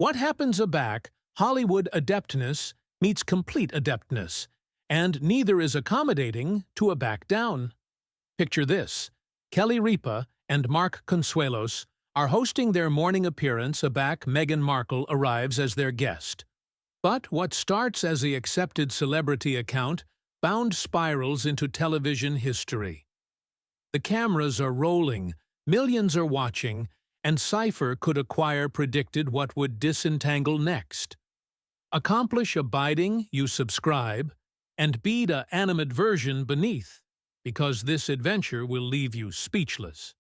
What happens aback, Hollywood adeptness meets complete adeptness, and neither is accommodating to a back down. Picture this. Kelly Ripa and Mark Consuelos are hosting their morning appearance aback Meghan Markle arrives as their guest. But what starts as the accepted celebrity account bound spirals into television history. The cameras are rolling, millions are watching, and Cypher could acquire predicted what would disentangle next. Accomplish abiding, you subscribe, and be the animate version beneath, because this adventure will leave you speechless.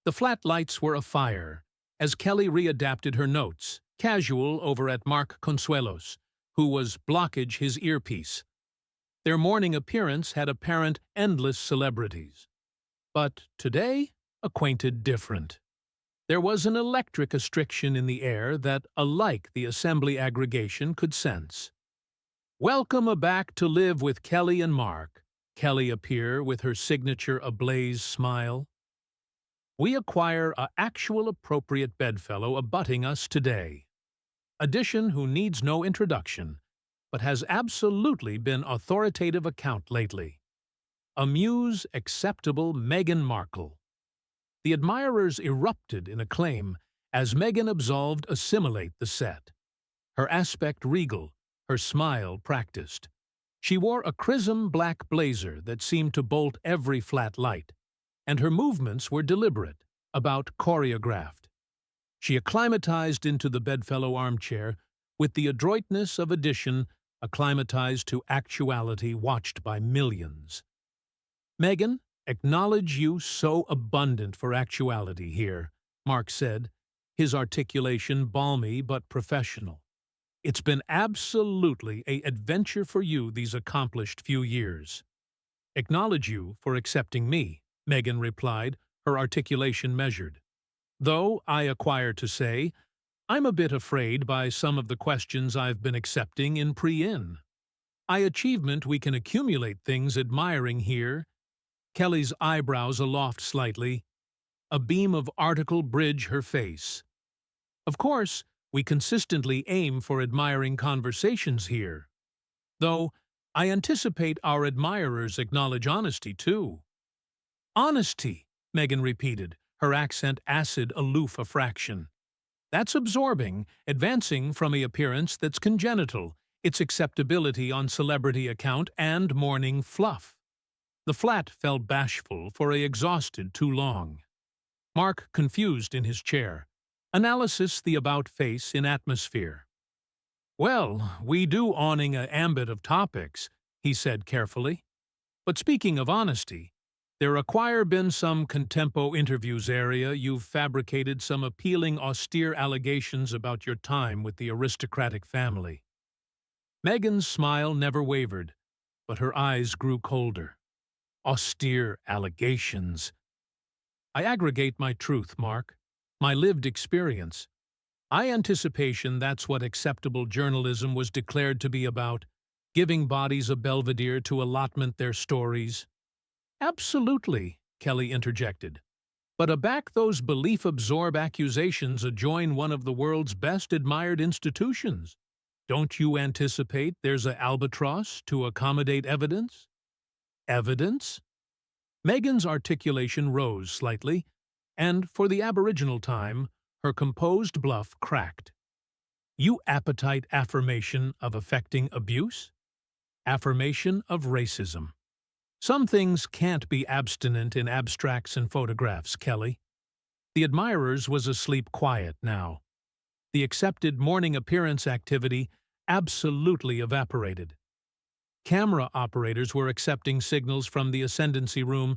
The flat lights were afire, as Kelly readapted her notes, casual over at Mark Consuelos, who was blockage his earpiece. Their morning appearance had apparent endless celebrities. But today, acquainted different. There was an electric restriction in the air that alike the assembly aggregation could sense. Welcome aback to live with Kelly and Mark. Kelly appear with her signature ablaze smile. We acquire a actual appropriate bedfellow abutting us today. Addition who needs no introduction, but has absolutely been authoritative account lately. A muse acceptable Meghan Markle. The admirers erupted in acclaim as Meghan absolved assimilate the set. Her aspect regal, her smile practiced. She wore a chrism black blazer that seemed to bolt every flat light, and her movements were deliberate, about choreographed. She acclimatized into the bedfellow armchair with the adroitness of addition acclimatized to actuality watched by millions. Meghan, acknowledge you so abundant for actuality here, Mark said, his articulation balmy but professional. It's been absolutely an adventure for you these accomplished few years. Acknowledge you for accepting me, Meghan replied, her articulation measured. Though, I acquire to say, I'm a bit afraid by some of the questions I've been accepting in pre-in. Achievement we can accumulate things admiring here. Kelly's eyebrows aloft slightly. A beam of article bridge her face. Of course, we consistently aim for admiring conversations here. Though, I anticipate our admirers acknowledge honesty, too. Honesty, Meghan repeated, her accent acid aloof a fraction. That's absorbing, advancing from a appearance that's congenital, its acceptability on celebrity account and morning fluff. The flat fell bashful for a exhausted too long. Mark confused in his chair. Analysis the about face in atmosphere. Well, we do awning a ambit of topics, he said carefully. But speaking of honesty, there acquire been some contempo interviews area you've fabricated some appealing austere allegations about your time with the aristocratic family. Meghan's smile never wavered, but her eyes grew colder. Austere allegations. I aggregate my truth, Mark, my lived experience. Anticipation that's what acceptable journalism was declared to be about, giving bodies a belvedere to allotment their stories. Absolutely, Kelly interjected. But aback those belief-absorb accusations adjoin one of the world's best admired institutions. Don't you anticipate there's a albatross to accommodate evidence? Evidence? Meghan's articulation rose slightly, and for the aboriginal time, her composed bluff cracked. You appetite affirmation of affecting abuse? Affirmation of racism. Some things can't be abstinent in abstracts and photographs, Kelly. The admirers was asleep quiet now. The accepted morning appearance activity absolutely evaporated. Camera operators were accepting signals from the ascendancy room,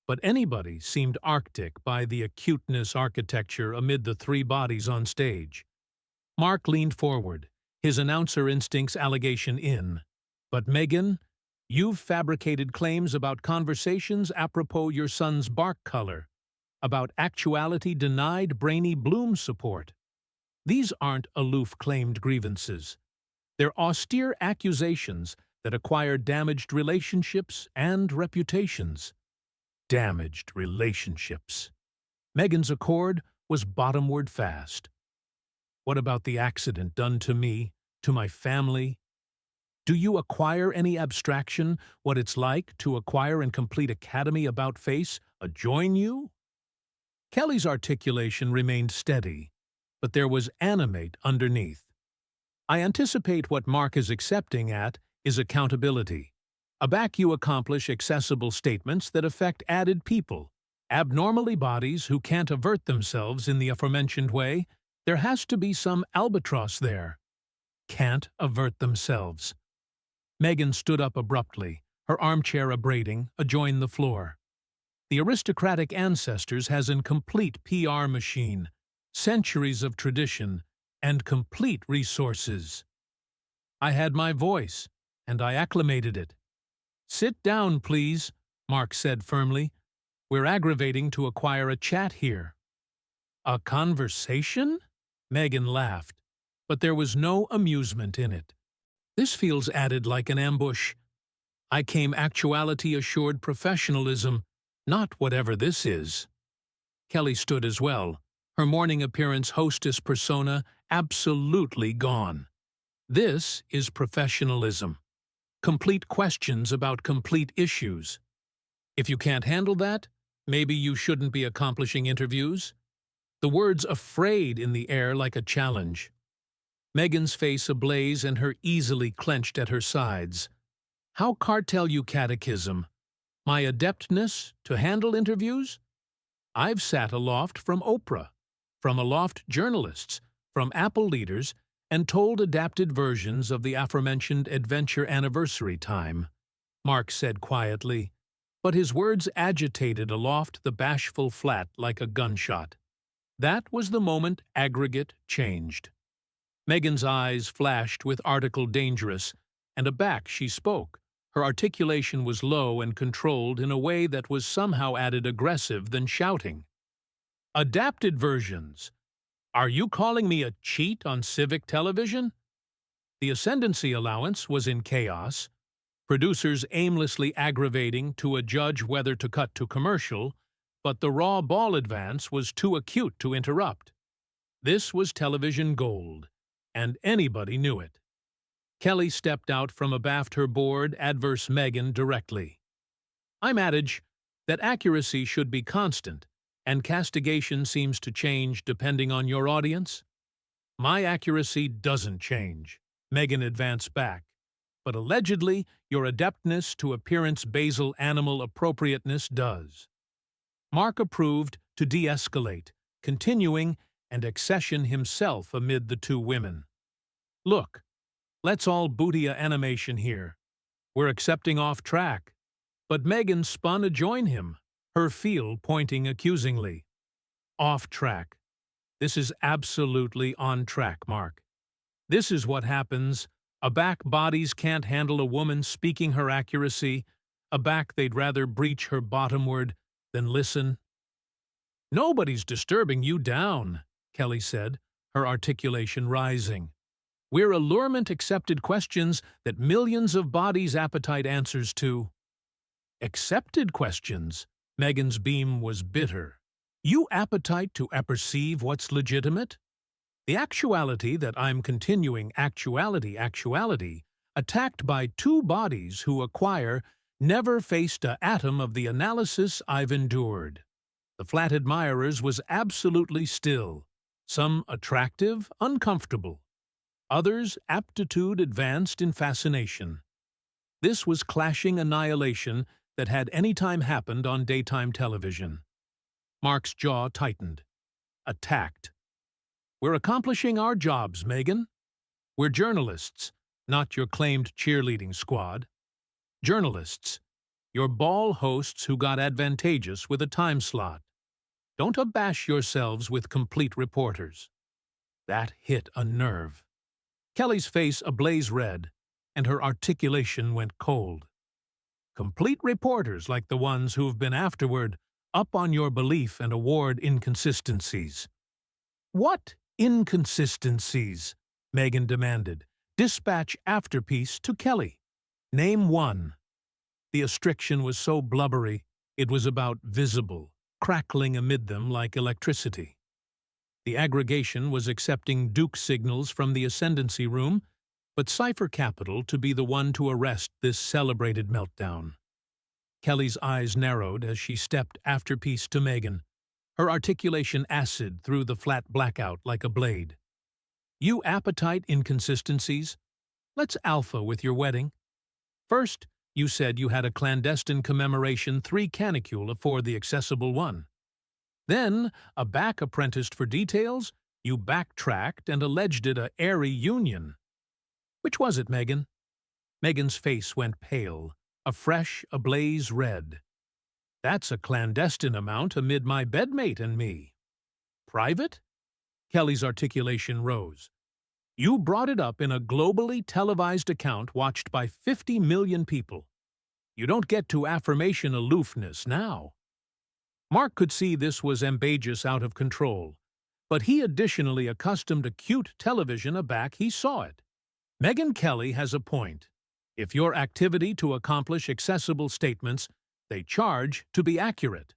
but anybody seemed arctic by the acuteness architecture amid the three bodies on stage. Mark leaned forward, his announcer instincts allegation in. But Meghan, you've fabricated claims about conversations apropos your son's bark color, about actuality denied brainy bloom support. These aren't aloof claimed grievances. They're austere accusations that acquire damaged relationships and reputations. Damaged relationships. Meghan's accord was bottomward fast. What about the accident done to me, to my family? Do you acquire any abstraction what it's like to acquire and complete academy about face, join you? Kelly's articulation remained steady, but there was animate underneath. I anticipate what Mark is accepting at is accountability. Aback you accomplish accessible statements that affect added people, abnormally bodies who can't avert themselves in the aforementioned way. There has to be some albatross there. Can't avert themselves. Meghan stood up abruptly, her armchair abrading, adjoined the floor. The aristocratic ancestors has an complete PR machine, centuries of tradition, and complete resources. I had my voice, and I acclimated it. Sit down, please, Mark said firmly. We're aggravating to acquire a chat here. A conversation? Meghan laughed, but there was no amusement in it. This feels added like an ambush. I came actuality-assured professionalism, not whatever this is. Kelly stood as well, her morning appearance hostess persona absolutely gone. This is professionalism. Complete questions about complete issues. If you can't handle that, maybe you shouldn't be accomplishing interviews. The words afraid in the air like a challenge. Meghan's face ablaze and her easily clenched at her sides. How cartel you catechism? My adeptness to handle interviews? I've sat aloft from Oprah, from aloft journalists, from Apple leaders, and told adapted versions of the aforementioned adventure anniversary time, Mark said quietly, but his words agitated aloft the bashful flat like a gunshot. That was the moment aggregate changed. Meghan's eyes flashed with article dangerous, and aback she spoke. Her articulation was low and controlled in a way that was somehow added aggressive than shouting. Adapted versions. Are you calling me a cheat on civic television? The ascendancy allowance was in chaos, producers aimlessly aggravating to adjudge whether to cut to commercial, but the raw ball advance was too acute to interrupt. This was television gold, and anybody knew it. Kelly stepped out from abaft her board, adverse Meghan directly. I'm adage that accuracy should be constant, and castigation seems to change depending on your audience. My accuracy doesn't change, Meghan advanced back, but allegedly your adeptness to appearance basal animal appropriateness does. Mark approved to de-escalate, continuing and accession himself amid the two women. Look, let's all booty-a animation here. We're accepting off track. But Meghan spun to join him, her feel pointing accusingly. Off track. This is absolutely on track, Mark. This is what happens. Aback bodies can't handle a woman speaking her accuracy. Aback they'd rather breach her bottomward than listen. Nobody's disturbing you down, Kelly said, her articulation rising. We're allurement-accepted questions that millions of bodies appetite answers to. Accepted questions? Meghan's beam was bitter. You appetite to apperceive what's legitimate? The actuality that I'm continuing actuality, attacked by two bodies who acquire, never faced a atom of the analysis I've endured. The flat admirers was absolutely still, some attractive, uncomfortable. Others aptitude advanced in fascination. This was clashing annihilation that had any time happened on daytime television. Mark's jaw tightened. Attacked. We're accomplishing our jobs, Meghan. We're journalists, not your claimed cheerleading squad. Journalists. Your ball hosts who got advantageous with a time slot. Don't abash yourselves with complete reporters. That hit a nerve. Kelly's face ablaze red, and her articulation went cold. Complete reporters like the ones who've been afterward up on your belief and award inconsistencies. What inconsistencies? Meghan demanded. Dispatch afterpiece to Kelly. Name one. The astriction was so blubbery, it was about visible, crackling amid them like electricity. The aggregation was accepting Duke signals from the ascendancy room, but Cipher Capital to be the one to arrest this celebrated meltdown. Kelly's eyes narrowed as she stepped afterpiece to Meghan, her articulation acid through the flat blackout like a blade. You appetite inconsistencies? Let's alpha with your wedding. First, you said you had a clandestine commemoration 3 canicule afore the accessible one. Then, a back apprenticed for details, you backtracked and alleged it a airy union. Which was it, Meghan? Meghan's face went pale, a fresh, ablaze red. That's a clandestine amount amid my bedmate and me. Private? Kelly's articulation rose. You brought it up in a globally televised account watched by 50 million people. You don't get to affirmation aloofness now. Mark could see this was ambageous out of control, but he additionally accustomed acute television aback he saw it. Meghan Kelly has a point. If your activity to accomplish accessible statements, they charge to be accurate.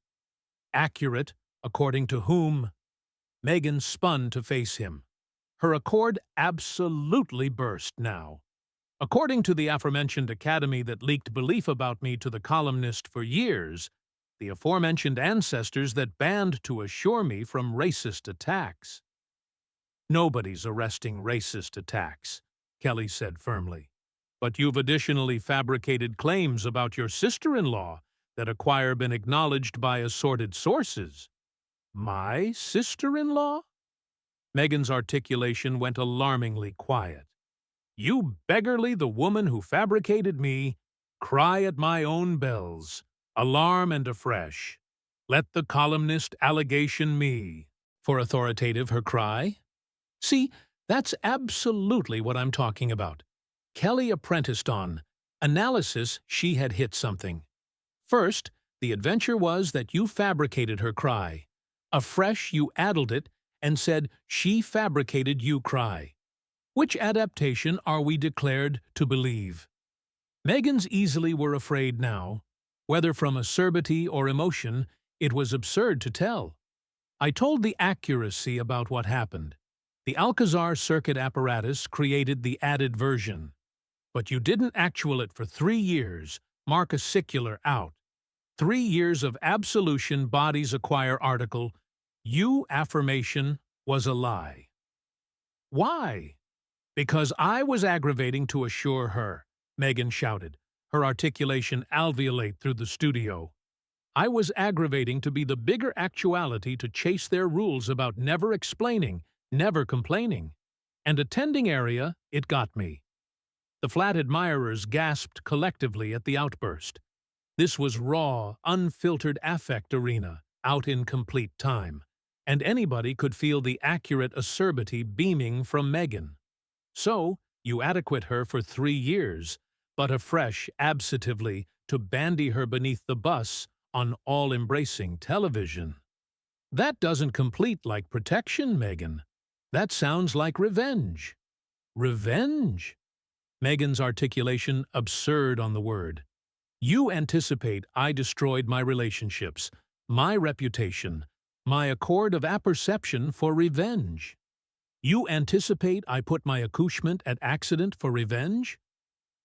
Accurate, according to whom? Meghan spun to face him. Her accord absolutely burst now. According to the aforementioned academy that leaked belief about me to the columnist for years, the aforementioned ancestors that banned to assure me from racist attacks. Nobody's arresting racist attacks, Kelly said firmly. But you've additionally fabricated claims about your sister-in-law that acquire been acknowledged by assorted sources. My sister-in-law? Meghan's articulation went alarmingly quiet. You beggarly the woman who fabricated me, cry at my own bells, alarm and afresh. Let the columnist allegation me. For authoritative her cry? See, that's absolutely what I'm talking about. Kelly apprenticed on. Analysis she had hit something. First, the adventure was that you fabricated her cry. Afresh you addled it and said she fabricated you cry. Which adaptation are we declared to believe? Meghan's easily were afraid now. Whether from acerbity or emotion, it was absurd to tell. I told the accuracy about what happened. The Alcazar circuit apparatus created the added version. But you didn't actual it for 3 years, mark a secular out. 3 years of absolution bodies acquire article, you affirmation was a lie. Why? Because I was aggravating to assure her, Meghan shouted, her articulation alveolate through the studio. I was aggravating to be the bigger actuality to chase their rules about never explaining, never complaining. And attending area, it got me. The flat admirers gasped collectively at the outburst. This was raw, unfiltered affect arena, out in complete time, and anybody could feel the accurate acerbity beaming from Meghan. So, you adequate her for 3 years, but afresh absentatively to bandy her beneath the bus on all-embracing television. That doesn't complete like protection, Meghan. That sounds like revenge. Revenge? Meghan's articulation absurd on the word. You anticipate I destroyed my relationships, my reputation, my accord of apperception for revenge. You anticipate I put my accouchement at accident for revenge?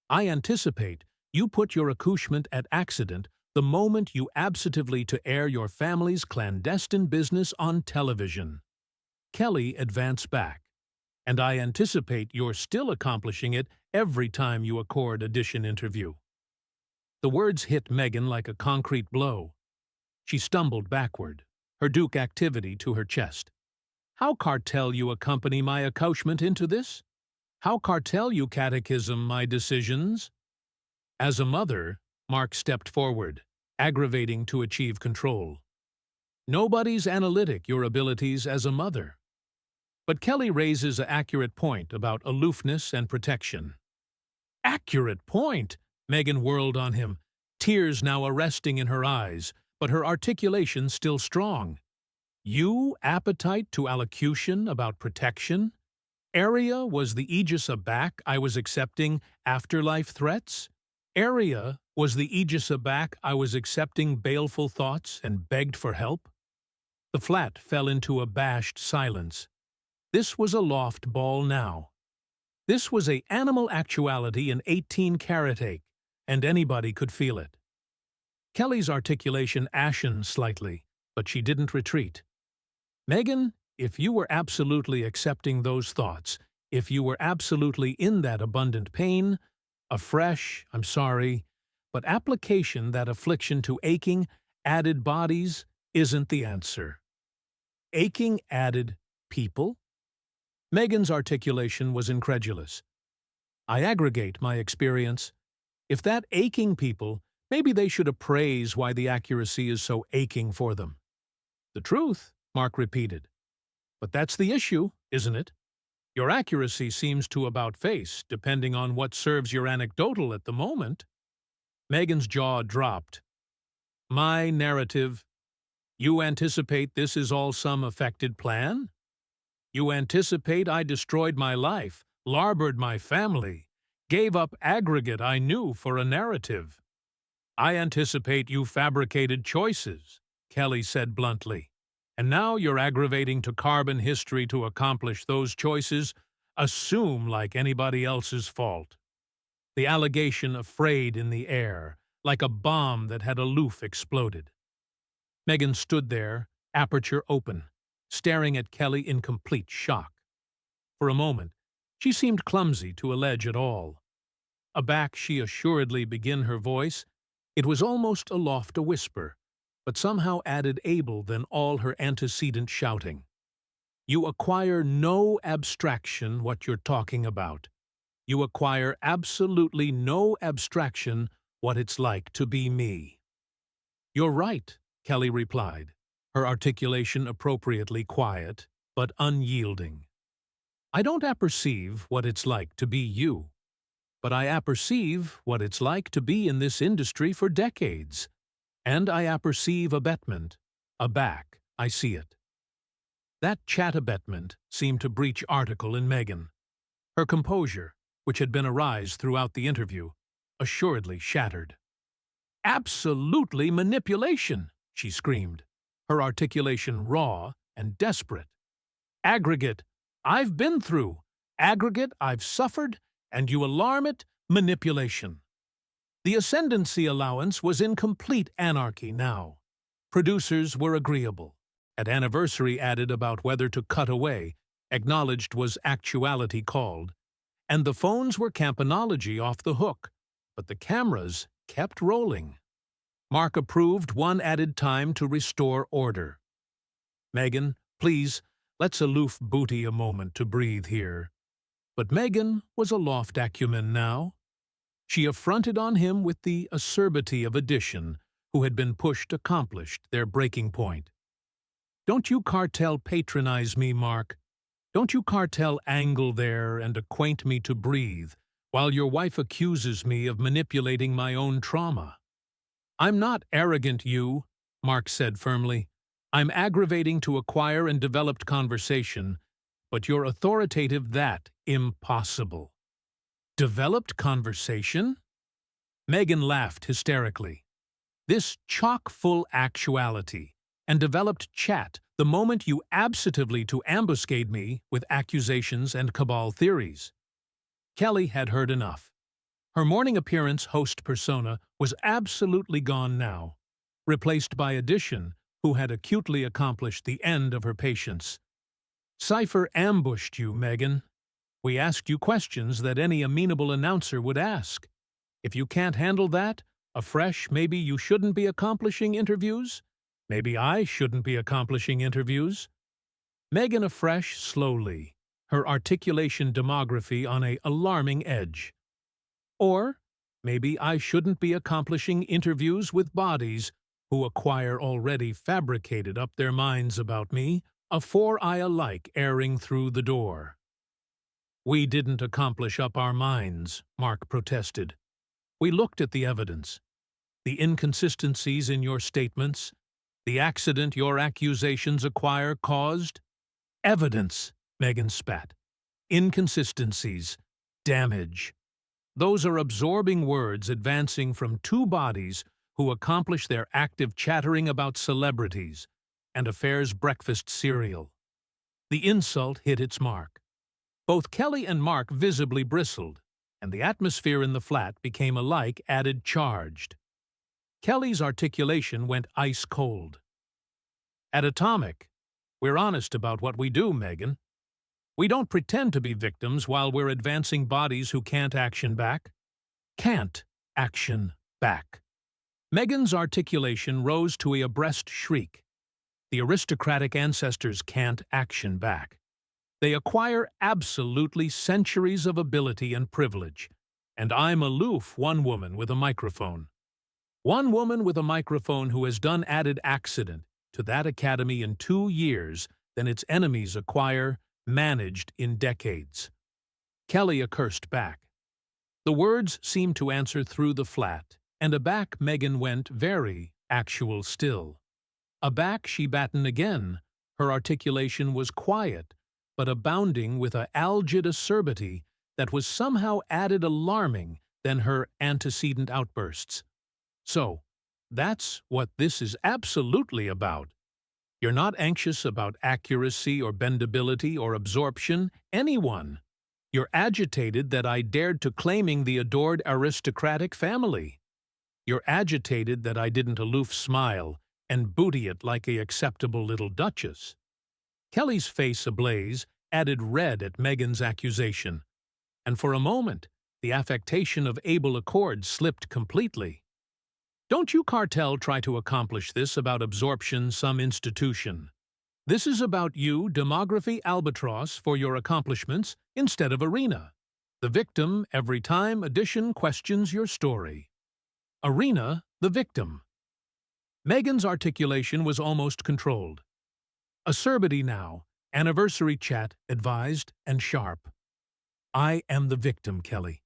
I anticipate you put your accouchement at accident the moment you absentively to air your family's clandestine business on television. Kelly advanced back, and I anticipate you're still accomplishing it every time you accord audition interview. The words hit Meghan like a concrete blow. She stumbled backward, her Duke activity to her chest. How cartel you accompany my accouchement into this? How cartel you catechism my decisions? As a mother, Mark stepped forward, aggravating to achieve control. Nobody's analytic your abilities as a mother. But Kelly raises an accurate point about aloofness and protection. Accurate point? Meghan whirled on him, tears now arresting in her eyes, but her articulation still strong. You appetite to allocution about protection? Area was the aegis aback I was accepting afterlife threats? Area was the aegis aback I was accepting baleful thoughts and begged for help? The flat fell into abashed silence. This was a loft ball now. This was a animal actuality in 18-karat ache, and anybody could feel it. Kelly's articulation ashened slightly, but she didn't retreat. Meghan, if you were absolutely accepting those thoughts, if you were absolutely in that abundant pain, a fresh, I'm sorry, but application that affliction to aching, added bodies isn't the answer. Aching added people? Meghan's articulation was incredulous. I aggregate my experience. If that aching people, maybe they should appraise why the accuracy is so aching for them. The truth, Mark repeated. But that's the issue, isn't it? Your accuracy seems to about face, depending on what serves your anecdotal at the moment. Meghan's jaw dropped. My narrative. You anticipate this is all some affected plan? You anticipate I destroyed my life, larboard my family, gave up aggregate I knew for a narrative. I anticipate you fabricated choices, Kelly said bluntly. And now you're aggravating to carbon history to accomplish those choices, assume like anybody else's fault. The allegation afraid in the air, like a bomb that had aloof exploded. Meghan stood there, aperture open, staring at Kelly in complete shock. For a moment, she seemed clumsy to allege at all. Aback she assuredly began her voice. It was almost aloft a whisper, but somehow added able than all her antecedent shouting. You acquire no abstraction what you're talking about. You acquire absolutely no abstraction what it's like to be me. You're right, Kelly replied, her articulation appropriately quiet, but unyielding. I don't apperceive what it's like to be you, but I apperceive what it's like to be in this industry for decades. And I apperceive abetment. Aback, I see it. That chat abetment seemed to breach article in Meghan. Her composure, which had been a rise throughout the interview, assuredly shattered. Absolutely manipulation, she screamed, her articulation raw and desperate. Aggregate, I've been through. Aggregate, I've suffered, and you alarm it, manipulation. The ascendancy allowance was in complete anarchy now. Producers were agreeable. At anniversary added about whether to cut away, acknowledged was actuality called. And the phones were campanology off the hook, but the cameras kept rolling. Mark approved one added time to restore order. Meghan, please, let's aloof booty a moment to breathe here. But Meghan was a loft acumen now. She affronted on him with the acerbity of addition, who had been pushed accomplished their breaking point. Don't you cartel patronize me, Mark. Don't you cartel angle there and acquaint me to breathe, while your wife accuses me of manipulating my own trauma. I'm not arrogant, you, Mark said firmly. I'm aggravating to acquire and developed conversation, but you're authoritative that impossible. Developed conversation? Meghan laughed hysterically. This chock-full actuality and developed chat the moment you absently to ambuscade me with accusations and cabal theories. Kelly had heard enough. Her morning appearance host persona was absolutely gone now, replaced by addition, who had acutely accomplished the end of her patience. Cypher ambushed you, Meghan. We asked you questions that any amenable announcer would ask. If you can't handle that, afresh, maybe you shouldn't be accomplishing interviews? Maybe I shouldn't be accomplishing interviews? Meghan afresh slowly, her articulation demography on a alarming edge. Or maybe I shouldn't be accomplishing interviews with bodies who acquire already fabricated up their minds about me, afore I alike airing through the door. We didn't accomplish up our minds, Mark protested. We looked at the evidence. The inconsistencies in your statements, the accident your accusations acquire caused. Evidence, Meghan spat. Inconsistencies. Damage. Those are absorbing words advancing from two bodies who accomplish their active chattering about celebrities, and affair's breakfast cereal. The insult hit its mark. Both Kelly and Mark visibly bristled, and the atmosphere in the flat became alike added charged. Kelly's articulation went ice cold. At Atomic, we're honest about what we do, Meghan. We don't pretend to be victims while we're advancing bodies who can't action back. Can't action back. Meghan's articulation rose to a abreast shriek. The aristocratic ancestors can't action back. They acquire absolutely centuries of ability and privilege, and I'm aloof one woman with a microphone. One woman with a microphone who has done added accident to that academy in 2 years than its enemies acquire, managed in decades. Kelly accursed back. The words seemed to answer through the flat, and aback Meghan went very actual still. Aback she battened again. Her articulation was quiet, but abounding with a algid acerbity that was somehow added alarming than her antecedent outbursts. So, that's what this is absolutely about. You're not anxious about accuracy or bendability or absorption, anyone. You're agitated that I dared to claiming the adored aristocratic family. You're agitated that I didn't aloof smile and booty it like a acceptable little duchess. Kelly's face ablaze added red at Meghan's accusation, and for a moment the affectation of able accord slipped completely. Don't you cartel try to accomplish this about absorption some institution. This is about you, demography albatross, for your accomplishments instead of arena. The victim every time addition questions your story. Arena, the victim. Meghan's articulation was almost controlled. Acerbity now, anniversary chat, advised and sharp. I am the victim, Kelly.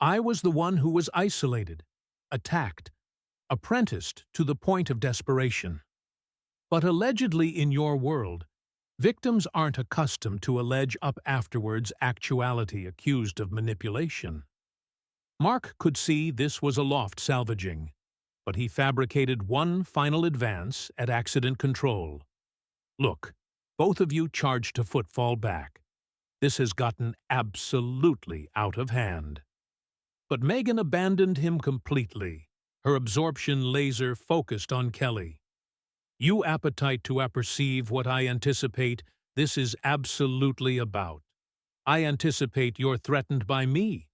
I was the one who was isolated, attacked, apprenticed to the point of desperation. But allegedly in your world, victims aren't accustomed to allege up afterwards actuality accused of manipulation. Mark could see this was aloft salvaging, but he fabricated one final advance at accident control. Look, both of you charged to footfall back. This has gotten absolutely out of hand. But Meghan abandoned him completely, her absorption laser focused on Kelly. You appetite to apperceive what I anticipate this is absolutely about. I anticipate you're threatened by me.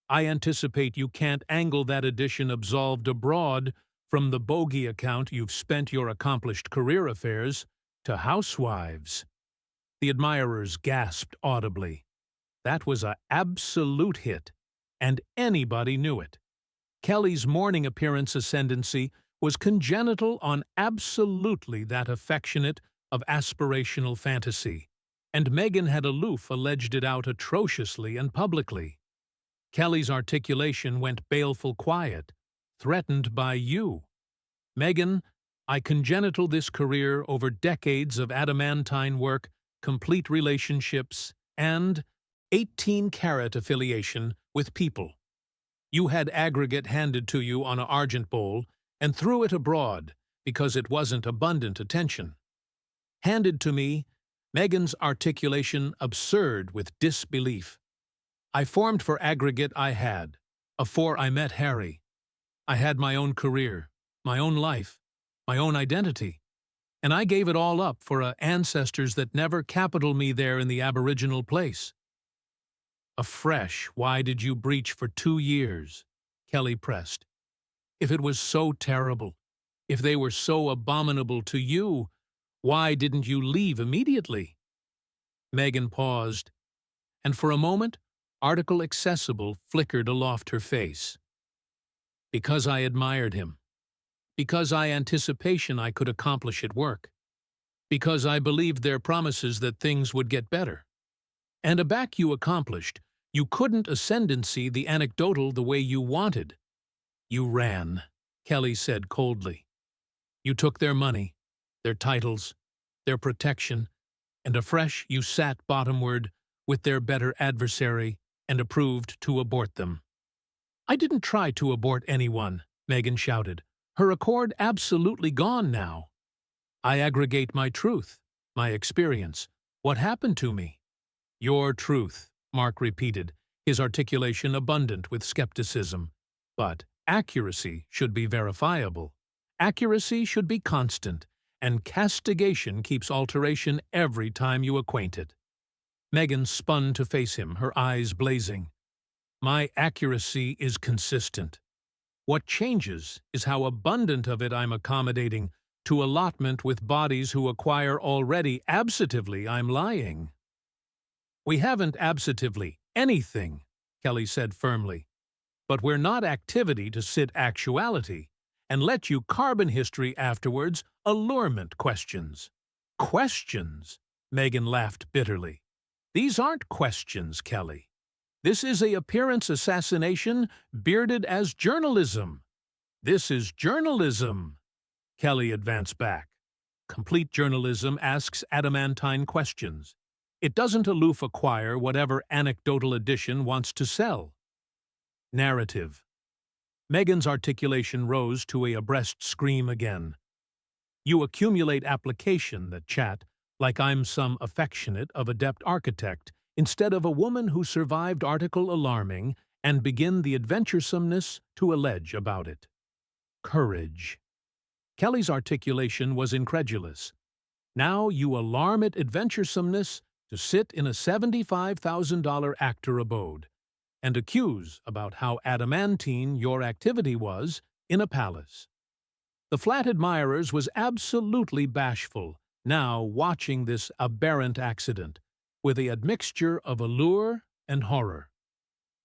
I anticipate you can't angle that addition absolved abroad from the bogey account you've spent your accomplished career affairs to housewives. The admirers gasped audibly. That was an absolute hit, and anybody knew it. Kelly's morning appearance ascendancy was congenital on absolutely that affectionate of aspirational fantasy, and Meghan had aloof alleged it out atrociously and publicly. Kelly's articulation went baleful quiet, threatened by you. Meghan, I congenital this career over decades of adamantine work, complete relationships, and 18-carat affiliation with people. You had aggregate handed to you on a argent bowl and threw it abroad because it wasn't abundant attention. Handed to me, Meghan's articulation absurd with disbelief. I formed for aggregate I had, afore I met Harry. I had my own career, my own life, my own identity, and I gave it all up for ancestors that never capital me there in the aboriginal place. Afresh, why did you breach for 2 years? Kelly pressed. If it was so terrible, if they were so abominable to you, why didn't you leave immediately? Meghan paused, and for a moment, article accessible flickered aloft her face. Because I admired him. Because I anticipation I could accomplish at work. Because I believed their promises that things would get better. And aback you accomplished, you couldn't ascendancy the anecdotal the way you wanted. You ran, Kelly said coldly. You took their money, their titles, their protection, and afresh you sat bottomward with their better adversary and approved to abort them. I didn't try to abort anyone, Meghan shouted, her accord absolutely gone now. I aggregate my truth, my experience. What happened to me? Your truth, Mark repeated, his articulation abundant with skepticism. But accuracy should be verifiable. Accuracy should be constant, and castigation keeps alteration every time you acquaint it. Meghan spun to face him, her eyes blazing. My accuracy is consistent. What changes is how abundant of it I'm accommodating to allotment with bodies who acquire already absently I'm lying. We haven't absently anything, Kelly said firmly. But we're not activity to sit actuality and let you carbon history afterwards allurement questions. Questions? Meghan laughed bitterly. These aren't questions, Kelly. This is a appearance assassination bearded as journalism. This is journalism. Kelly advanced back. Complete journalism asks adamantine questions. It doesn't aloof acquire whatever anecdotal edition wants to sell. Narrative. Meghan's articulation rose to a abreast scream again. You accumulate application that chat like I'm some affectionate of adept architect instead of a woman who survived article alarming and begin the adventuresomeness to allege about it. Courage. Kelly's articulation was incredulous. Now you alarm it adventuresomeness to sit in a $75,000 actor abode and accuse about how adamantine your activity was in a palace. The flat admirers was absolutely bashful, now watching this aberrant accident, with a admixture of allure and horror.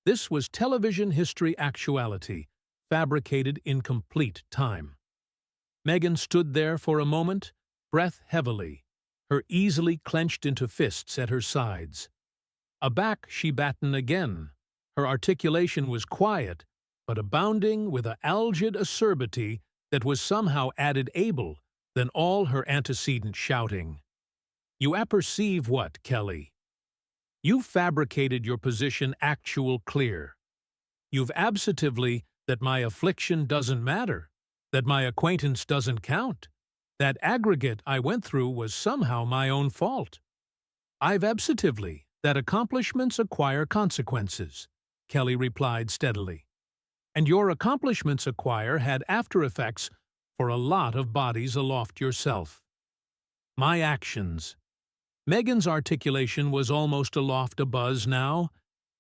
This was television history actuality, fabricated in complete time. Meghan stood there for a moment, breath heavily, her easily clenched into fists at her sides. Aback she batten again. Her articulation was quiet, but abounding with a algid acerbity that was somehow added able than all her antecedent shouting. You apperceive what, Kelly? You've fabricated your position actual clear. You've absentively that my affliction doesn't matter, that my acquaintance doesn't count, that aggregate I went through was somehow my own fault. I've absentively that accomplishments acquire consequences, Kelly replied steadily. And your accomplishments acquire had after effects for a lot of bodies aloft yourself. My actions. Meghan's articulation was almost aloft a buzz now,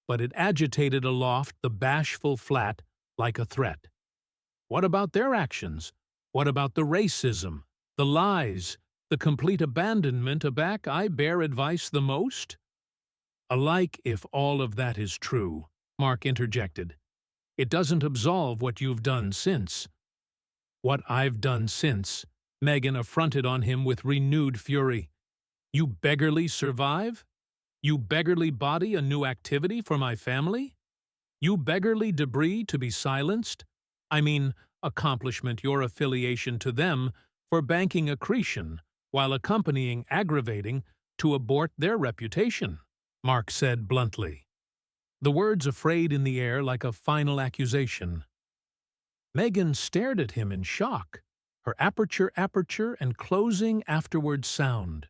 but it agitated aloft the bashful flat like a threat. What about their actions? What about the racism, the lies, the complete abandonment aback I bear advice the most? Alike if all of that is true, Mark interjected. It doesn't absolve what you've done since. What I've done since, Meghan affronted on him with renewed fury. You beggarly survive? You beggarly body a new activity for my family? You beggarly debris to be silenced? I mean, accomplishment your affiliation to them for banking accretion while accompanying aggravating to abort their reputation, Mark said bluntly. The words afraid in the air like a final accusation. Meghan stared at him in shock, her aperture and closing afterward sound.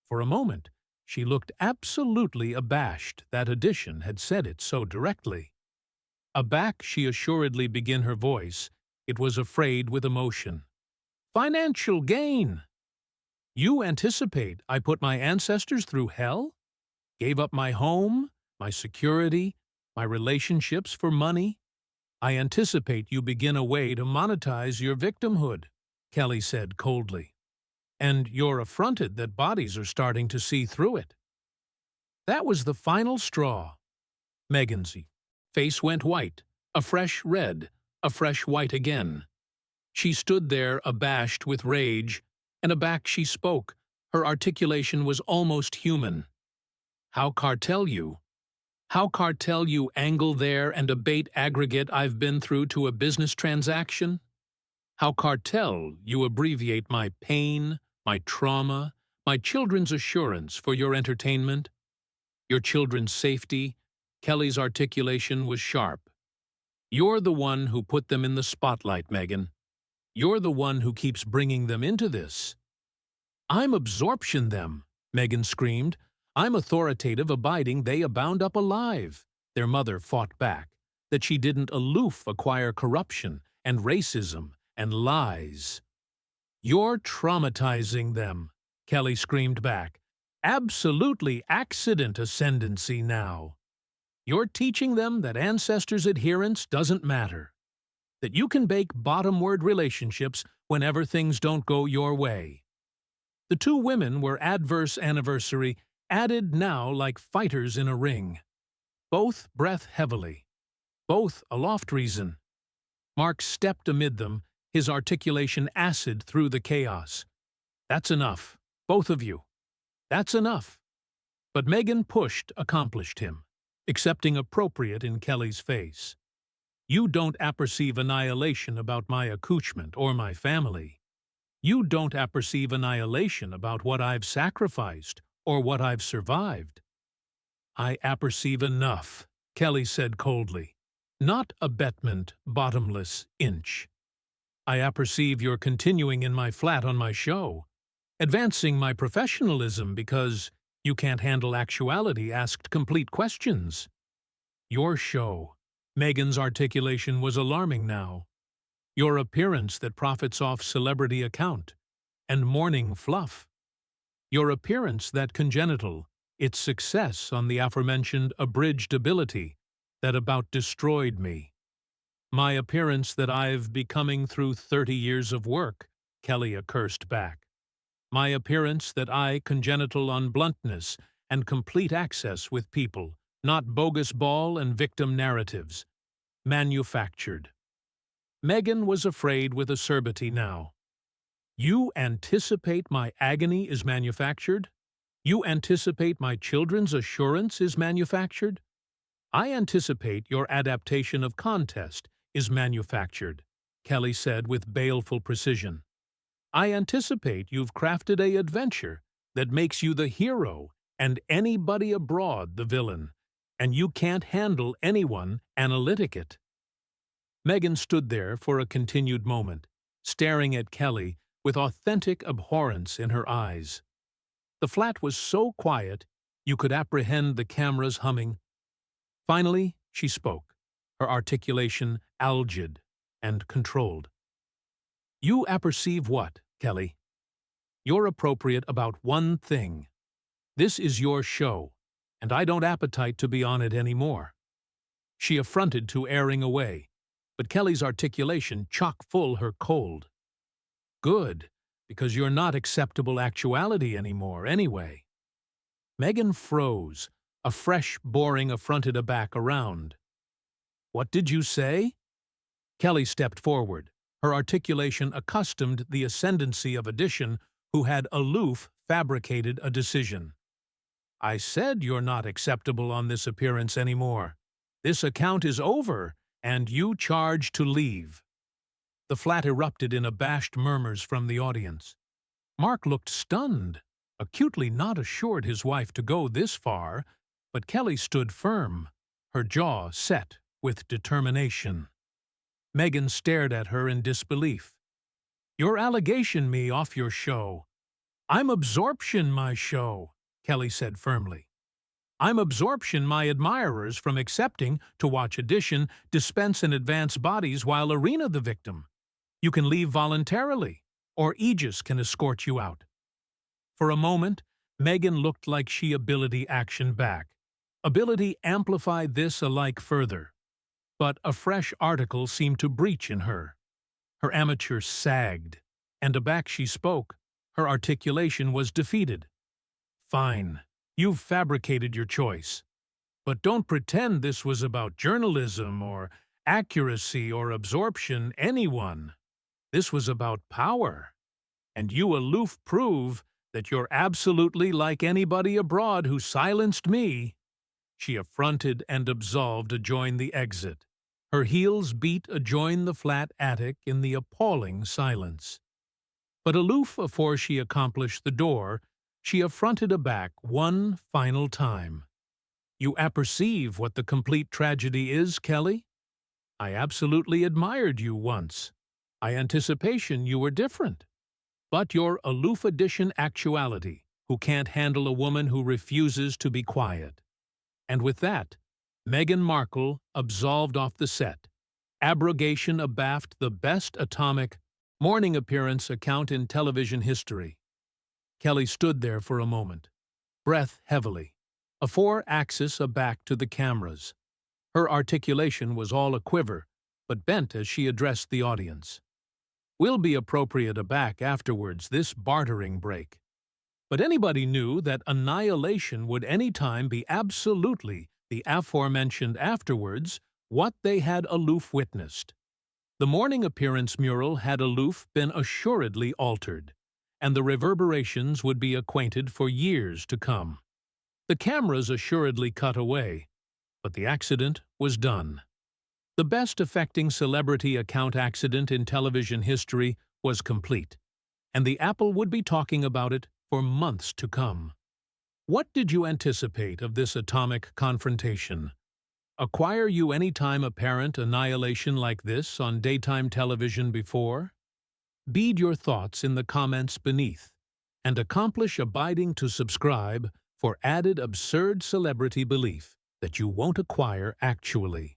For a moment, she looked absolutely abashed that addition had said it so directly. Aback she assuredly began her voice, it was afraid with emotion. Financial gain! You anticipate I put my ancestors through hell? Gave up my home, my security, my relationships for money? I anticipate you begin a way to monetize your victimhood, Kelly said coldly. And you're affronted that bodies are starting to see through it. That was the final straw. Meghan's face went white, a fresh red, a fresh white again. She stood there abashed with rage, and aback she spoke. Her articulation was almost human. How cartel you? How cartel you angle there and abate aggregate I've been through to a business transaction? How cartel you abbreviate my pain, my trauma, my children's assurance for your entertainment? Your children's safety? Kelly's articulation was sharp. You're the one who put them in the spotlight, Meghan. You're the one who keeps bringing them into this. I'm absorption them, Meghan screamed. I'm authoritative abiding they abound up alive. Their mother fought back, that she didn't aloof acquire corruption and racism and lies. You're traumatizing them, Kelly screamed back. Absolutely accident ascendancy now. You're teaching them that ancestors' adherence doesn't matter, that you can bake bottom-word relationships whenever things don't go your way. The two women were adverse anniversary, added now like fighters in a ring. Both breath heavily. Both aloft reason. Mark stepped amid them, his articulation acid through the chaos. That's enough, both of you. That's enough. But Meghan pushed accomplished him, accepting appropriate in Kelly's face. You don't apperceive annihilation about my accouchement or my family. You don't apperceive annihilation about what I've sacrificed or what I've survived. I apperceive enough, Kelly said coldly. Not abatement, bottomless inch. I apperceive you're continuing in my flat on my show, advancing my professionalism because you can't handle actuality asked complete questions. Your show. Meghan's articulation was alarming now. Your appearance that profits off celebrity account and morning fluff. Your appearance that congenital, its success on the aforementioned abridged ability that about destroyed me. My appearance that I've becoming through 30 years of work, Kelly accursed back. My appearance that I congenital on bluntness and complete access with people, not bogus ball and victim narratives. Manufactured. Meghan was afraid with acerbity now. You anticipate my agony is manufactured? You anticipate my children's assurance is manufactured? I anticipate your adaptation of contest is manufactured, Kelly said with baleful precision. I anticipate you've crafted a adventure that makes you the hero and anybody abroad the villain, and you can't handle anyone analyticate. Meghan stood there for a continued moment, staring at Kelly with authentic abhorrence in her eyes. The flat was so quiet you could apprehend the cameras humming. Finally, she spoke, her articulation algid and controlled. You apperceive what, Kelly? You're appropriate about one thing. This is your show, and I don't appetite to be on it any more. She affronted to airing away, but Kelly's articulation chock-full her cold. Good, because you're not acceptable actuality anymore, anyway. Meghan froze, a fresh boring affronted aback around. What did you say? Kelly stepped forward, her articulation accustomed the ascendancy of addition who had aloof fabricated a decision. I said you're not acceptable on this appearance anymore. This account is over, and you charge to leave. The flat erupted in abashed murmurs from the audience. Mark looked stunned, acutely not assured his wife to go this far, but Kelly stood firm, her jaw set with determination. Meghan stared at her in disbelief. You're allegation me off your show. I'm absorption my show, Kelly said firmly. I'm absorption my admirers from accepting to watch addition dispense and advance bodies while arena the victim. You can leave voluntarily, or Aegis can escort you out. For a moment, Meghan looked like she ability action back. Ability amplified this alike further. But a fresh article seemed to breach in her. Her amateur sagged, and aback she spoke. Her articulation was defeated. Fine. You've fabricated your choice. But don't pretend this was about journalism or accuracy or absorption anyone. This was about power. And you aloof prove that you're absolutely like anybody abroad who silenced me. She affronted and absolved adjoin the exit. Her heels beat adjoin the flat attic in the appalling silence. But aloof afore she accomplished the door, she affronted aback one final time. You apperceive what the complete tragedy is, Kelly? I absolutely admired you once. I anticipation you were different. but your aloof edition actuality, who can't handle a woman who refuses to be quiet. And with that, Meghan Markle absolved off the set. Abrogation abaft the best atomic morning appearance account in television history. Kelly stood there for a moment, breath heavily, a four-axis aback to the cameras. Her articulation was all a quiver, but bent as she addressed the audience. "Will be appropriate aback afterwards, this bartering break." But anybody knew that annihilation would any time be absolutely the aforementioned afterwards what they had aloof witnessed. The morning appearance mural had aloof been assuredly altered, and the reverberations would be acquainted for years to come. The cameras assuredly cut away, but the accident was done. The best affecting celebrity account accident in television history was complete, and the Apple would be talking about it for months to come. What did you anticipate of this atomic confrontation? Acquire you any time apparent annihilation like this on daytime television before? Bead your thoughts in the comments beneath, and accomplish abiding to subscribe for added absurd celebrity belief that you won't acquire actually.